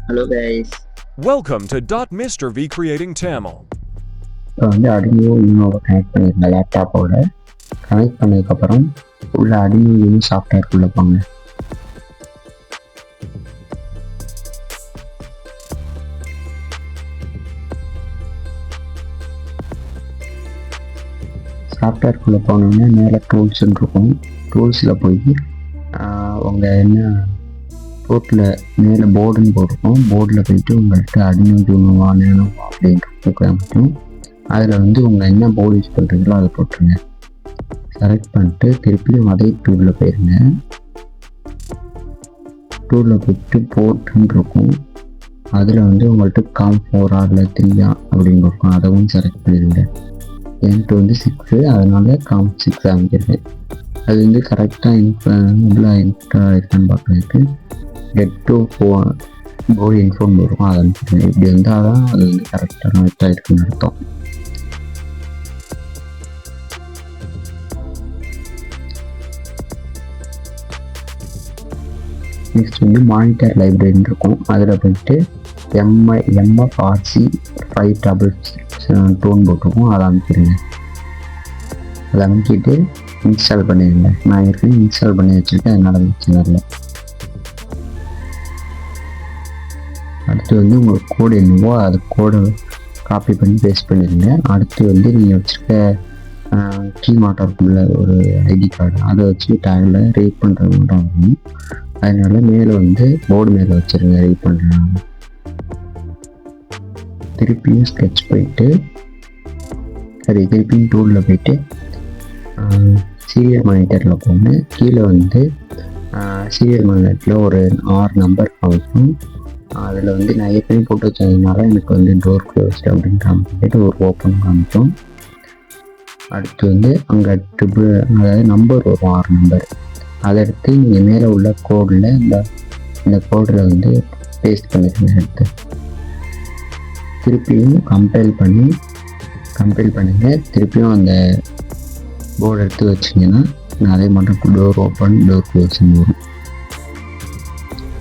Hello guys. Welcome to Mr. V Creating Tamil. இப்போ Arduino Unoவை connect பண்ணிருங்க லேப்டாப்போட. Connect பண்ணதுக்கப்புறம் உள்ள Arduino Uno சாஃப்ட்வேர்க்குள்ளே போங்க. சாஃப்ட்வேர்க்குள்ளே போனோம்னா மேலே டூல்ஸ்ன்னு இருக்கும். டூல்ஸில் போய் உங்கள் என்ன போர்ட்டில் மேலே போர்டுன்னு போட்டிருக்கோம். போர்டில் போயிட்டு உங்கள்கிட்ட Arduino Uno வேணும் அப்படின்ட்டு காமிக்கும். அதில் உங்கள் என்ன போர்டு யூஸ் பண்ணுறீங்களோ அதை போட்டுருங்க. செலக்ட் பண்ணிட்டு திருப்பியும் அதே டூலில் போயிருங்க. டூலில் போயிட்டு போர்ட்டுன்னு இருக்கும். அதில் உங்கள்கிட்ட COM 4 இல்லை 3 அப்படின்னு இருக்கும். அதவும் செலக்ட் பண்ணிடுங்க. எனக்கு 6, அதனால் COM 6 அமைச்சிருக்கேன். அது கரெக்டாக உள்ள இன்ஸ்டால் இருக்கான்னு பார்க்குறதுக்கு get to போர்டு இன்ஃபார்ம் வரும். அதை அனுப்பிச்சிருக்கேன். இப்படி வந்தால் தான் அது கரெக்டாக கனெக்டாக இருக்குன்னு அர்த்தம். நெக்ஸ்ட் மானிட்டர் லைப்ரரின்னு இருக்கும். அதில் போயிட்டு MFRC 566 டோன் போட்டிருக்கோம். அதை அமைச்சிருங்க. அதை அமைக்கிட்டு இன்ஸ்டால் பண்ணிடுங்க. நான் ஏற்கனவே இன்ஸ்டால் பண்ணி வச்சுருக்கேன், அதனால் வச்சுருந்தேன். அடுத்து உங்களுக்கு கோடு என்னவோ அது கோடை காப்பி பண்ணி பேஸ்ட் பண்ணிடுங்க. அடுத்து நீங்கள் வச்சுருக்க கீ மாட்டோருக்குள்ள ஒரு ஐடி கார்டு அதை வச்சு டேகில் ரீட் பண்ணுறது மட்டும் ஆகும். அதனால மேலே போர்டு மேலே வச்சுருங்க ரீட் பண்ணுறாங்க. திருப்பியும் ஸ்கெட்ச் போயிட்டு திருப்பியும் டூலில் போயிட்டு சீரியல் மானிட்டரில் போங்க. கீழே சீரியல் மானிட்டரில் ஒரு 6 நம்பர் காமிக்கும். அதில் நான் ஏற்கனவே போட்டு வச்சதுனால எனக்கு டோர் க்ளோஸ்ட் அப்படின்னு காமிச்சிட்டு ஒரு ஓப்பன் காமிக்கும். அடுத்து அங்கே அதாவது நம்பர் வரும் 6 நம்பர். அதை எடுத்து நீங்கள் மேலே உள்ள கோடில் இந்த கோடில் பேஸ்ட் பண்ணிக்கணும். எடுத்து திருப்பியும் கம்பைல் பண்ணுங்கள். திருப்பியும் அந்த போர்டு எடுத்து வச்சிங்கன்னா அதே மட்டும் டோர் ஓப்பன் டோர் க்ளோஸ்ன்னு வரும்.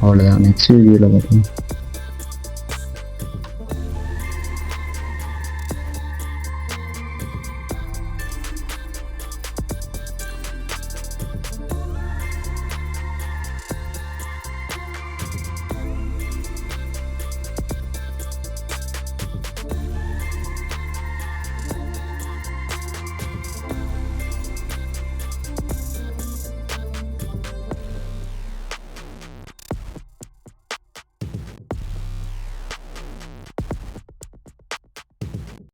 அவ்வளோதான். நெக்ஸ்ட் வீடியோவில் பார்ப்போம்.